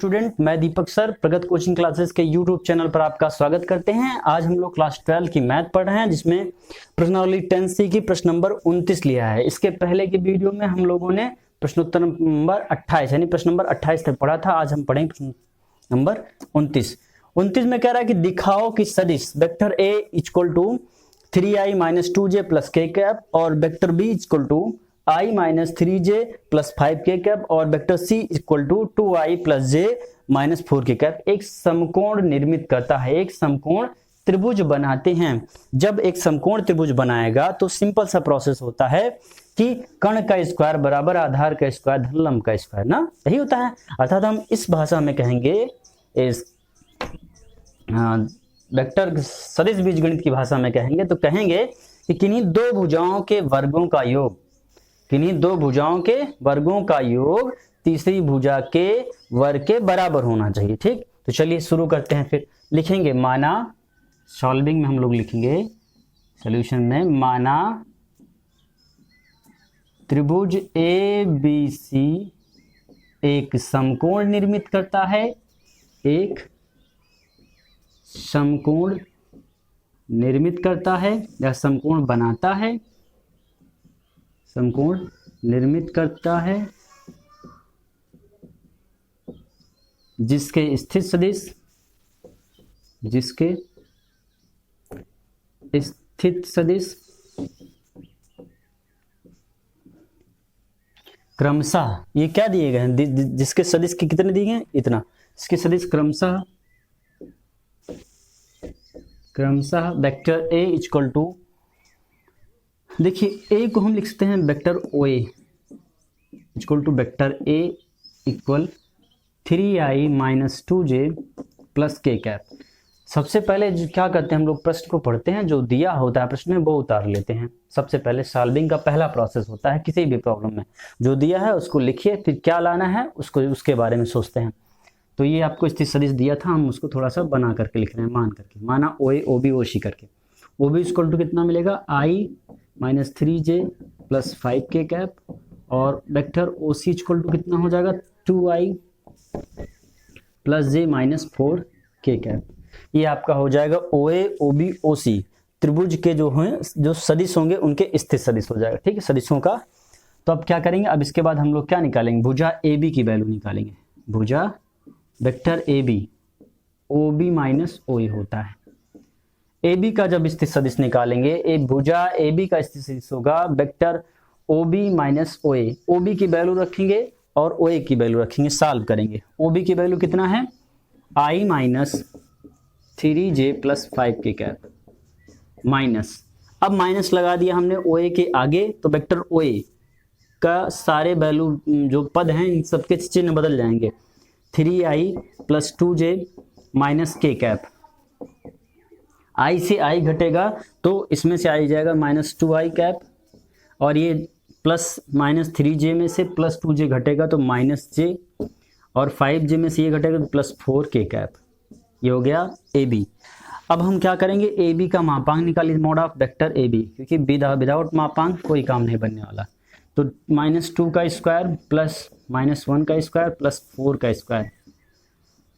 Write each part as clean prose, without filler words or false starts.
Student, मैं दीपक sir प्रगत coaching classes के यूट्यूब चैनल पर आपका स्वागत करते हैं। आज हम लोग क्लास 12 की मैथ पढ़ रहे हैं, जिसमें प्रश्नावली 10C की प्रश्न नंबर 29 लिया है। इसके पहले की वीडियो में हम लोगों ने प्रश्नोत्तर नंबर 28 यानी प्रश्न नंबर 28 तक पढ़ा था। आज हम पढ़ेंगे प्रश्न नंबर 29 में कह रहा है कि दिखाओ कि सदिश vector a equal to 3i minus 2j plus K cap और vector b equal to i minus 3j plus 5k cap और vector c equal to 2i plus j minus 4k cap एक समकोण निर्मित करता है। एक समकोण त्रिभुज बनाते हैं। जब एक समकोण त्रिभुज बनाएगा तो सिंपल सा प्रोसेस होता है कि कर्ण का स्क्वायर बराबर आधार का स्क्वायर धन लंब का स्क्वायर, ना यही होता है। अर्थात हम इस भाषा में कहेंगे, इस वेक्टर सदिश बीजगणित की भाषा में कहेंगे तो कहेंगे कि किन्हीं दो भुजाओं के वर्गों का योग, किन्हीं दो भुजाओं के वर्गों का योग तीसरी भुजा के वर्ग के बराबर होना चाहिए। ठीक, तो चलिए शुरू करते हैं। फिर लिखेंगे माना, सॉल्विंग में हम लोग लिखेंगे सॉल्यूशन में, माना त्रिभुज ए बी सी एक समकोण निर्मित करता है, एक समकोण निर्मित करता है या समकोण बनाता है, समकोण निर्मित करता है जिसके स्थित सदिश, जिसके स्थित सदिश क्रमशः, ये क्या दिए गए हैं, जिसके सदिश के कितने दिए गए, इतना, इसके सदिश क्रमशः वेक्टर a इक्वल टू, देखिए a को हम लिख सकते हैं vector OA equal to vector a equal 3i minus 2j plus k cap. सबसे पहले क्या करते हैं हम लोग, प्रश्न को पढ़ते हैं, जो दिया होता है प्रश्न में वो उतार लेते हैं। सबसे पहले सॉल्विंग का पहला प्रोसेस होता है किसी भी प्रॉब्लम में, जो दिया है उसको लिखिए, फिर क्या लाना है उसको, उसके बारे में सोचते हैं। तो ये आपको स्थित सदिश दिया था, हम उसको थोड़ा सा बना करके लिख रहे हैं, मान करके, माना OA OB OC करके। OB इक्वल टू कितना मिलेगा, i minus 3j plus 5k cap और वेक्टर OC इक्वल टू कितना हो जाएगा, 2i plus j minus 4k cap. ये आपका हो जाएगा OA OB OC त्रिभुज के जो हैं, जो सदिश होंगे उनके स्थित सदिश हो जाएगा। ठीक है, सदिशों का। तो अब क्या करेंगे, अब इसके बाद हम लोग क्या निकालेंगे, भुजा AB की वैल्यू निकालेंगे। भुजा vector AB OB minus OA होता है। AB का जब स्थित सदिश निकालेंगे, भुजा AB का स्थित सदिश होगा vector OB minus OA। OB की वैल्यू रखेंगे और OA की वैल्यू रखेंगे, सॉल्व करेंगे। OB की वैल्यू कितना है, i minus 3j plus 5k cap minus, अब माइनस लगा दिया हमने OA के आगे, तो वेक्टर OA का सारे वैल्यू जो पद हैं इन सबके चिन्ह बदल जाएंगे। 3i plus 2j minus k cap, i से i घटेगा तो इसमें से आई जाएगा माइनस 2i कैप, और ये प्लस माइनस 3j में से प्लस 2j घटेगा तो माइनस j, और 5j में से ये घटेगा तो प्लस 4k कैप। ये हो गया AB। अब हम क्या करेंगे, AB का मापांक निकालिए, मोड ऑफ वेक्टर AB, क्योंकि विदाउट मापांक कोई काम नहीं बनने वाला। तो माइनस 2 का स्क्वायर प्लस माइनस 1 का स्क्वायर प्लस 4 का स्क्वायर,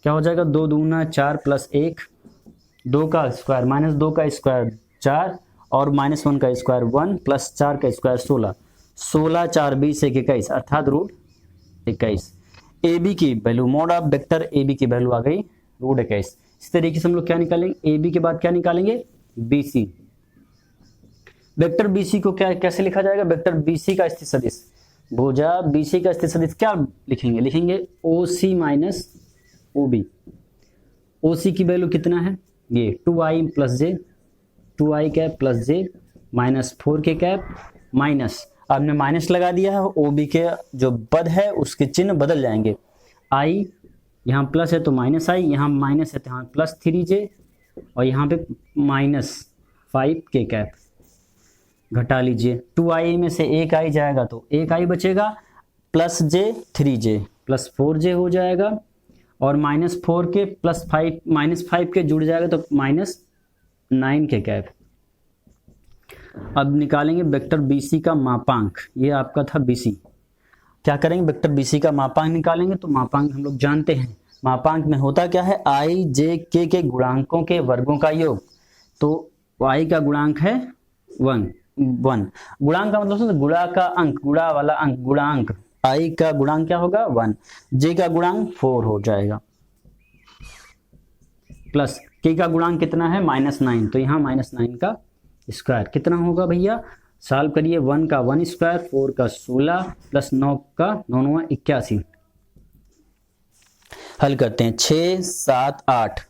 क्या हो जाएगा, 2 दूना 4 प्लस 1, 2 का स्क्वायर माइनस 2 का स्क्वायर 4 और माइनस 1 का स्क्वायर 1 प्लस 4 का स्क्वायर 16, 16 4 20 1 21 अर्थात रूट 21। AB की value, mode of vector AB की वैल्यू आ गई रूट 21। इस तरीके से हम लोग क्या निकालेंगे, AB के बाद क्या निकालेंगे, BC। वेक्टर BC को क्या कैसे लिखा जाएगा, वेक्टर BC का स्थित सदिश, भुजा BC का स्थित सदिश क्या लिखेंगे, लिखेंगे OC माइनस OB। OC की वैल्यू कितना है, ये 2i plus j, 2i cap plus j minus 4k cap minus, आपने माइनस लगा दिया है, OB के जो पद है उसके चिन्ह बदल जाएंगे। i यहाँ प्लस है तो माइनस i, यहाँ माइनस है तो यहाँ प्लस 3j और यहाँ पे माइनस 5k कैप, घटा लीजिए। 2i में से एक i जाएगा तो एक i बचेगा, plus j 3j plus 4j हो जाएगा, और minus 4k plus 5 minus 5k जुड़ जाएगा तो माइनस 9k कैप। अब निकालेंगे वेक्टर BC का मापांक, ये आपका था BC। क्या करेंगे, वेक्टर BC का मापांक निकालेंगे। तो मापांक हम लोग जानते हैं, मापांक में होता क्या है, आई जे के गुणांकों के वर्गों का योग। तो y का गुणांक है 1 गुणांक का मतलब समझो, गुणा का अंक, गुणा वाला अंक, गुणांक। i का गुणांक क्या होगा 1, j का गुणांक 4 हो जाएगा, प्लस k का गुणांक कितना है -9, तो यहाँ -9 का स्क्वायर कितना होगा भैया, सॉल्व करिए, 1 का 1 स्क्वायर, 4 का 16 प्लस 9 का 9 81, हल करते हैं, 6 7 8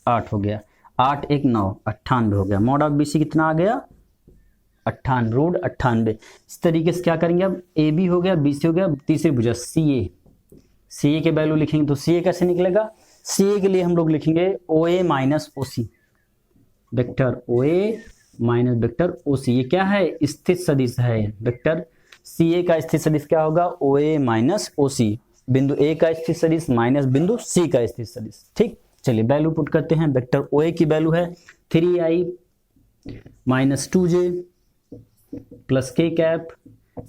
8 हो गया, 8 1 9 98 हो गया। मॉड ऑफ बीसी कितना आ गया 98, रूट 98। इस तरीके से क्या करेंगे, अब ए बी हो गया, बी सी हो गया, तीसरी भुजा सी ए के वैल्यू लिखेंगे, तो सी ए कैसे निकलेगा, सी ए के लिए हम लोग लिखेंगे ओ ए माइनस ओ सी, वेक्टर ओ ए माइनस वेक्टर ओ सी। ये क्या है, स्थित सदिश है, वेक्टर सी ए का स्थित सदिश क्या होगा, ओ ए माइनस ओ सी, बिंदु ए का स्थित सदिश माइनस बिंदु सी का स्थित सदिश। ठीक, चलिए वैल्यू पुट करते हैं। वेक्टर ओ ए की वैल्यू है 3i minus 2j plus K cap,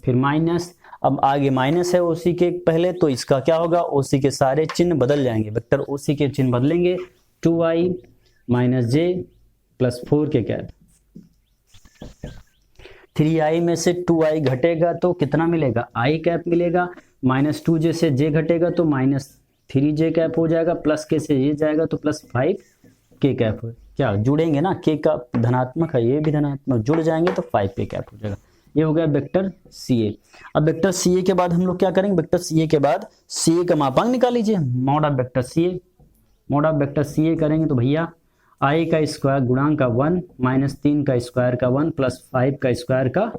फिर माइनस, अब आगे माइनस है ओसी के पहले, तो इसका क्या होगा, ओसी के सारे चिन्ह बदल जाएंगे, वेक्टर ओसी के चिन्ह बदलेंगे, 2i माइनस जे प्लस 4 के कैप। 3i में से 2i घटेगा तो कितना मिलेगा, i कैप मिलेगा, माइनस 2j से j घटेगा तो माइनस 3j कैप हो जाएगा, प्लस के से ये जाएगा तो प्लस 5 के कैप हो, क्या जुड़ेंगे ना, के का धनात्मक है, ये भी धनात्मक, जुड़ जाएंगे तो 5 के कैप हो जाएगा। ये हो गया वेक्टर सी ए। अब वेक्टर सी ए के बाद हम लोग क्या करेंगे, वेक्टर सी ए के बाद सी ए का मापांक निकाल लीजिए, mod of vector C A. Mod of vector C A करेंगे तो भैया आई का स्क्वायर गुणांक का 1 माइनस 3 का स्क्वायर का 1 प्लस 5 का स्क्वायर का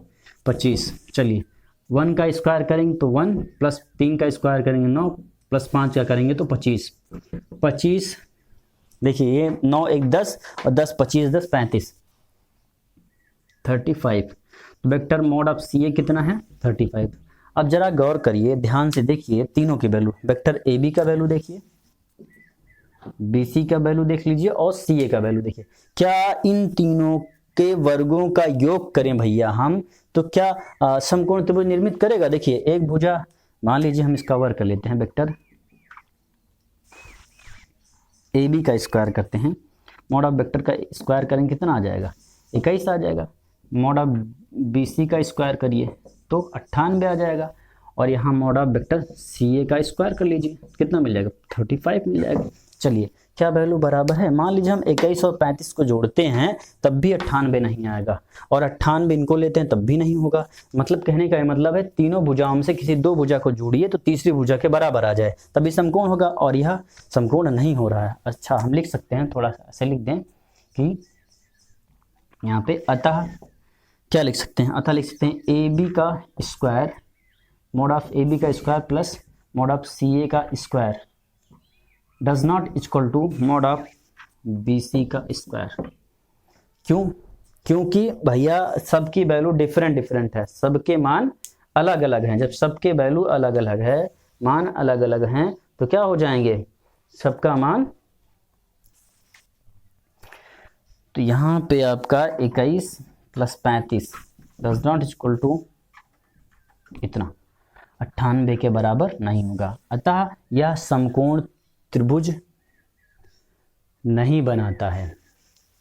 25। चलिए 1 का स्क्वायर करेंगे तो 1 प्लस 3 का स्क्वायर करेंगे 9 प्लस 5 का करेंगे तो 25। देखिए ये 9 1 10 और 10 25 10 35 35। वेक्टर मॉड ऑफ सी ए कितना है 35। अब जरा गौर करिए, ध्यान से देखिए तीनों की वैल्यू, वेक्टर ए बी का वैल्यू देखिए, बी सी का वैल्यू देख लीजिए और सी ए का वैल्यू देखिए। क्या इन तीनों के वर्गों का योग करें भैया हम, तो क्या समकोण त्रिभुज निर्मित करेगा। देखिए एक भुजा, मान लीजिए हम इसका वर्ग कर लेते हैं, वेक्टर ए बी का स्क्वायर करते हैं, मॉड ऑफ वेक्टर का स्क्वायर करेंगे कितना आ जाएगा 21 आ जाएगा। मॉड ऑफ बी सी का स्क्वायर करिए तो 98 आ जाएगा, और यहाँ mod of vector C A का स्क्वायर कर लीजिए, कितना मिल जाएगा 35 मिल जाएगा। चलिए क्या वैल्यू बराबर है, मान लीजिए हम 21 और 35 को जोड़ते हैं तब भी 98 नहीं आएगा, और 98 इनको लेते हैं तब भी नहीं होगा। मतलब कहने का मतलब है तीनों भुजाओं में से किसी दो भुजा को जोड़िए तो तीसरी भुजा के बराबर आ जाए तभी समकोण होगा, और यह समकोण नहीं हो रहा है। अच्छा हम लिख सकते हैं, थोड़ा सा ऐसे लिख दें कि यहाँ पे अतः क्या लिख सकते हैं, अतः लिख सकते हैं ए बी का square, mod of A B का square plus mod of C A का square does not equal to mod of B C का स्क्वायर। क्यों, क्योंकि भैया सबकी वैल्यू डिफरेंट है, सबके मान अलग अलग हैं। जब सबके वैल्यू अलग अलग है, मान अलग अलग हैं, तो क्या हो जाएंगे, सबका मान, तो यहाँ पे आपका 21 plus 35 does not equal to इतना 98 के बराबर नहीं होगा। अतः यह समकोण त्रिभुज नहीं बनाता है,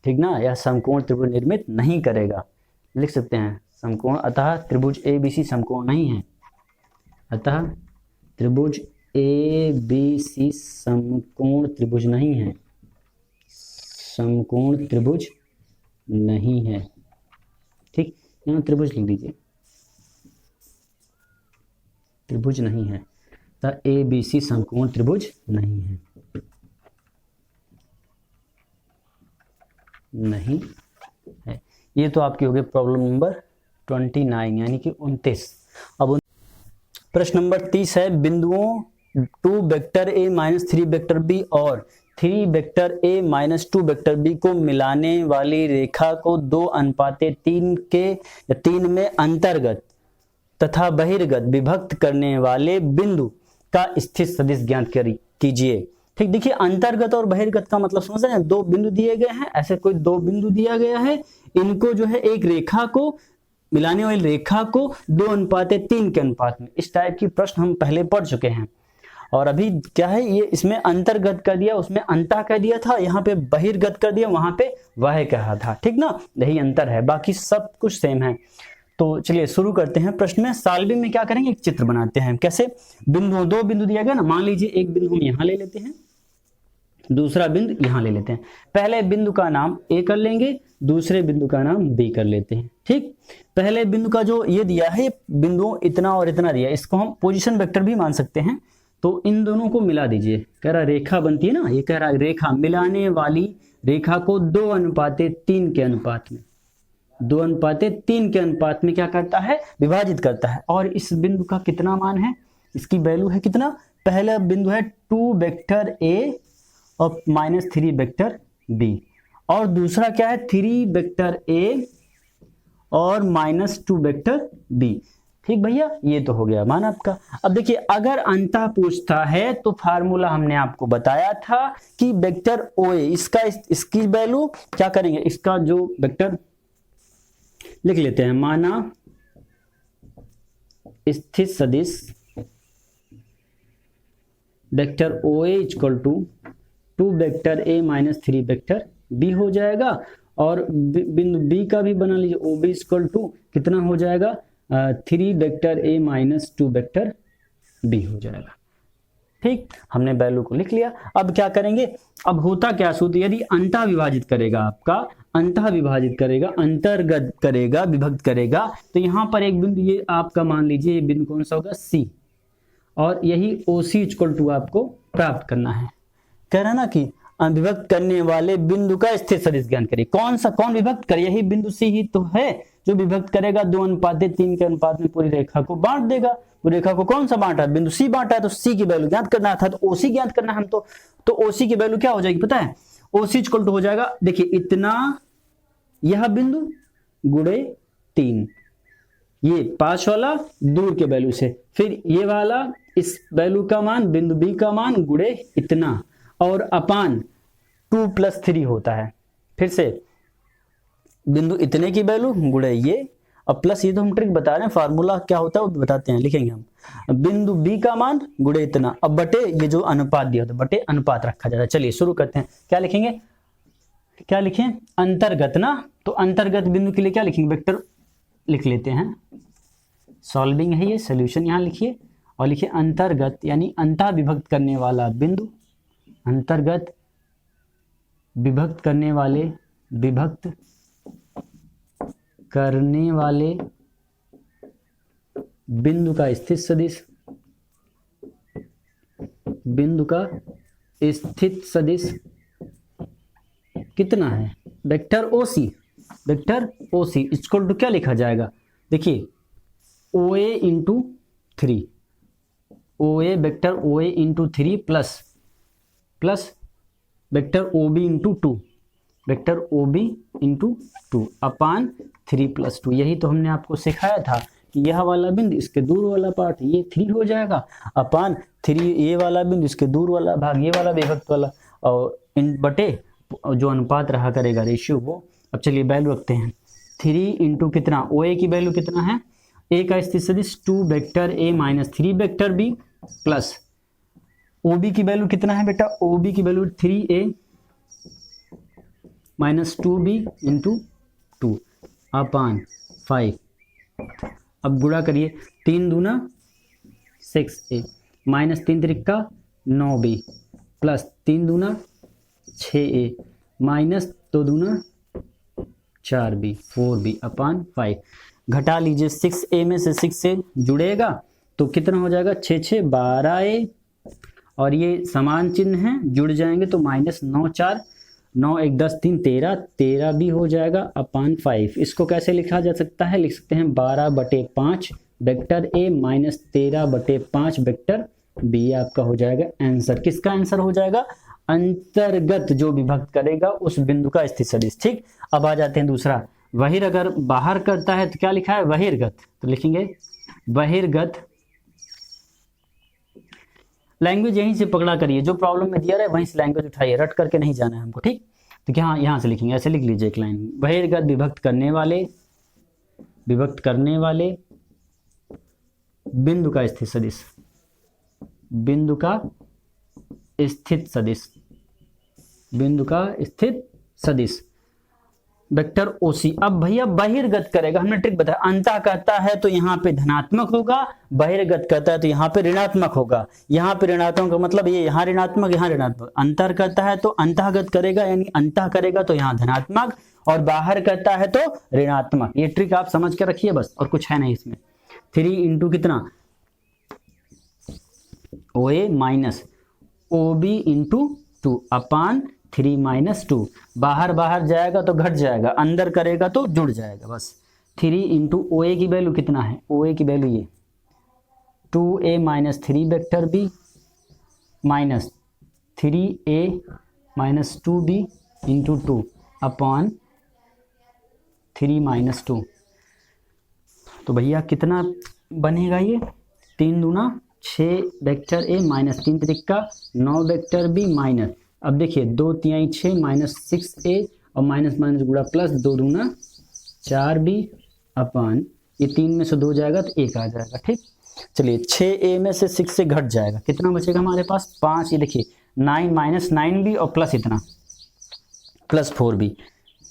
ठीक ना, यह समकोण त्रिभुज निर्मित नहीं करेगा। लिख सकते हैं समकोण, अतः त्रिभुज ए बी सी समकोण नहीं है, अतः त्रिभुज ए बी सी समकोण त्रिभुज नहीं है, समकोण त्रिभुज नहीं है। ठीक, यहाँ त्रिभुज लिख दीजिए, त्रिभुज नहीं है, ए बी सी समकोण त्रिभुज नहीं है, नहीं है। ये तो आपकी हो गई प्रॉब्लम नंबर 29 यानी कि 29। अब प्रश्न नंबर 30 है, बिंदुओं 2 vector A minus 3 vector B और 3 vector A minus 2 vector B को मिलाने वाली रेखा को 2:3 के 3 में अंतर्गत तथा बहिर्गत विभक्त करने वाले बिंदु का स्थित सदिश ज्ञात कीजिए। ठीक, देखिए अंतर्गत और बहिर्गत का मतलब समझ रहे हैं, दो बिंदु दिए गए हैं, ऐसे कोई दो बिंदु दिया गया है, इनको जो है एक रेखा को मिलाने वाली रेखा को 2:3 के अनुपात में, इस टाइप की प्रश्न हम पहले पढ़ चुके हैं। और अभी क्या है, ये इसमें अंतर्गत कर दिया, उसमें अंतः कह दिया था, यहाँ पे बहिर्गत कर दिया, वहां पे वह कहा था, ठीक ना, यही अंतर है, बाकी सब कुछ सेम है। तो चलिए शुरू करते हैं प्रश्न में। सॉल्विंग में क्या करेंगे, एक चित्र बनाते हैं। कैसे, बिंदु, दो बिंदु दिया गया ना, मान लीजिए एक बिंदु हम यहाँ ले लेते हैं, दूसरा बिंदु यहाँ ले लेते हैं। पहले बिंदु का नाम ए कर लेंगे, दूसरे बिंदु का नाम बी कर लेते हैं, ठीक। पहले बिंदु का जो ये दिया है, बिंदु इतना और इतना दिया, इसको हम पोजीशन वेक्टर भी मान सकते हैं। तो इन दोनों को मिला दीजिए, कह रहा रेखा बनती है ना, ये कह रहा रेखा, मिलाने वाली रेखा को 2:3 के अनुपात में, 2:3 के अनुपात में क्या करता है, विभाजित करता है। और इस बिंदु का कितना मान है, इसकी वैल्यू है कितना, पहला बिंदु है 2 वेक्टर ए और -3 वेक्टर बी, और दूसरा क्या है 3 वेक्टर ए और -2 वेक्टर बी, ठीक भैया, ये तो हो गया मान आपका। अब देखिए, अगर अंतः पूछता है तो फार्मूला हमने आपको बताया था कि वेक्टर ओ ए, इसकी वैल्यू क्या करेंगे, इसका जो वेक्टर लिख लेते हैं, माना स्थित सदिश vector O A equal to 2 vector A -3 vector B हो जाएगा। और बिंदु बी का भी बना लीजिए, ओ बी इक्वल टू कितना हो जाएगा, 3 वेक्टर ए -2 वेक्टर बी हो जाएगा, ठीक। हमने वैल्यू को लिख लिया। अब क्या करेंगे, अब होता क्या सूत्र, यदि अंतः विभाजित करेगा, आपका अंतः विभाजित करेगा, अंतर्गत करेगा, विभक्त करेगा, तो यहाँ पर एक बिंदु ये आपका मान लीजिए, ये बिंदु कौन सा होगा, सी, और यही ओ सी इक्वल टू आपको प्राप्त करना है। कह रहा ना कि विभक्त करने वाले बिंदु का स्थित सदिश ज्ञान करिए। कौन विभक्त करे, यही बिंदु सी ही तो है जो विभक्त करेगा, 2:3 के अनुपात में पूरी रेखा को बांट देगा। पूरी रेखा को कौन सा बांटा, बिंदु सी बांटा है, तो सी की वैल्यू ज्ञात करना था, तो ओसी ज्ञात करना है हमको। तो ओसी की वैल्यू क्या हो जाएगी पता है, ओसी इक्वल टू हो जाएगा, देखिए इतना, यह बिंदु गुणे 3, ये 5 वाला दूर के वैल्यू से, फिर ये वाला इस वैल्यू का मान, बिंदु बी का मान गुणे इतना, और अपान 2 + 3 होता है। फिर से बिंदु इतने की वैल्यू गुणे ये, और प्लस, ये तो हम ट्रिक बता रहे हैं, फार्मूला क्या होता है वो बताते हैं, लिखेंगे हम, बिंदु बी का मान गुणे इतना, अब बटे ये जो अनुपात दिया होता है, बटे अनुपात रखा जाता है। चलिए शुरू करते हैं, क्या लिखेंगे, क्या लिखें, अंतर्गत ना, तो अंतर्गत बिंदु के लिए क्या लिखेंगे, वेक्टर लिख लेते हैं, सॉल्विंग है ये, सोल्यूशन यहाँ लिखिए, और लिखिए अंतर्गत, यानी अंतः विभक्त करने वाला बिंदु, अंतर्गत विभक्त करने वाले, विभक्त करने वाले बिंदु का स्थित सदिश, बिंदु का स्थित सदिश कितना है, vector OC, vector OC equal to क्या लिखा जाएगा, देखिए O A into 3, O A vector O A into 3 plus vector O B into 2, vector O B into 2 upon 3 + 2। यही तो हमने आपको सिखाया था कि यह वाला बिंदु इसके दूर वाला पार्ट ये 3 हो जाएगा, अपान 3 ये वाला बिंदु इसके दूर वाला भाग ये वाला विभक्त वाला, और इन बटे जो अनुपात रहा करेगा रेशियो वो। अब चलिए वैल्यू रखते हैं, 3 इंटू कितना, ओ ए की वैल्यू कितना है, ए का स्थित सदिश 2 vector A -3 vector B, plus O B की वैल्यू कितना है बेटा, ओ बी की value 3a -2b into 2 upon 5। अब गुणा करिए, 3 दूना 6a, -3 त्रिका 9b, प्लस 3 दूना 6a, -2 दूना 4b, 4b अपान 5। घटा लीजिए, 6a में से 6 से जुड़ेगा तो कितना हो जाएगा, 6 6 12a, और ये समान चिन्ह है, जुड़ जाएंगे तो -9 4, 9 1 10 3 13, 13 भी हो जाएगा अपान 5। इसको कैसे लिखा जा सकता है, लिख सकते हैं 12/5 वेक्टर ए -13/5 वेक्टर बी, आपका हो जाएगा आंसर। किसका आंसर हो जाएगा, अंतर्गत जो विभक्त करेगा उस बिंदु का स्थित सदिश, ठीक। अब आ जाते हैं दूसरा, बहिर् अगर बाहर करता है तो क्या लिखा है, बहिर्गत, तो लिखेंगे बहिर्गत। लैंग्वेज यहीं से पकड़ा करिए, जो प्रॉब्लम में दिया रहा है वहीं से लैंग्वेज उठाइए, रट करके नहीं जाना है हमको, ठीक। तो क्या यहाँ से लिखेंगे, ऐसे लिख लीजिए एक लाइन, बहिर्गत विभक्त करने वाले बिंदु का स्थित सदिश, बिंदु का स्थित सदिश, बिंदु का स्थित सदिश वेक्टर ओसी। अब भैया बहिर्गत करेगा, हमने ट्रिक बताया, अंतः कहता है तो यहाँ पे धनात्मक होगा, बहिर्गत कहता है तो यहाँ पे ऋणात्मक होगा। यहाँ पे ऋणात्मक का मतलब ये यहाँ ऋणात्मक, यहाँ ऋणात्मक। अंतर करता है तो अंतःगत करेगा, यानी अंतः करेगा तो यहाँ धनात्मक, और बाहर करता है तो ऋणात्मक। ये ट्रिक आप समझ के रखिए बस, और कुछ है नहीं इसमें। 3 इंटू कितना, ओ ए minus O B into 2 upon 3 minus 2। बाहर बाहर जाएगा तो घट जाएगा, अंदर करेगा तो जुड़ जाएगा बस। 3 इंटू ओ ए की वैल्यू कितना है, ओ ए की वैल्यू ये 2a minus 3 vector B minus 3a minus 2b into 2 upon 3 minus 2। तो भैया कितना बनेगा ये, 3 दूना 6 वेक्टर ए माइनस 3 त्रिका 9 वेक्टर बी माइनस, अब देखिए 2 तिहाई 6 माइनस 6a और माइनस माइनस गुणा प्लस 2 दूना 4b अपान ये 3 में से 2 जाएगा तो 1 आ जाएगा। ठीक, चलिए 6a में से 6 से घट जाएगा, कितना बचेगा हमारे पास 5। ये देखिए 9 माइनस 9b और प्लस इतना प्लस 4b,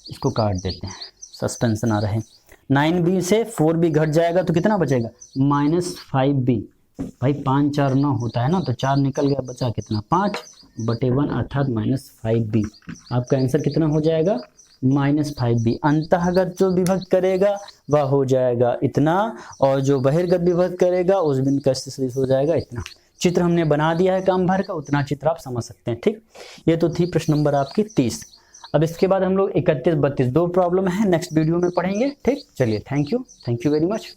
इसको काट देते हैं सस्पेंस ना रहे। 9b से 4b घट जाएगा तो कितना बचेगा माइनस 5b। भाई 5 4 9 होता है ना, तो 4 निकल गया, बचा कितना 5/1 अर्थात माइनस 5b। आपका आंसर कितना हो जाएगा माइनस 5b। अंतःगत जो विभक्त करेगा वह हो जाएगा इतना, और जो बहिर्गत विभक्त करेगा उस बिंदु का सदिश हो जाएगा इतना। चित्र हमने बना दिया है काम भर का, उतना चित्र आप समझ सकते हैं। ठीक, ये तो थी प्रश्न नंबर आपकी 30। अब इसके बाद हम लोग 31 32 दो प्रॉब्लम है नेक्स्ट वीडियो में पढ़ेंगे। ठीक, चलिए थैंक यू वेरी मच।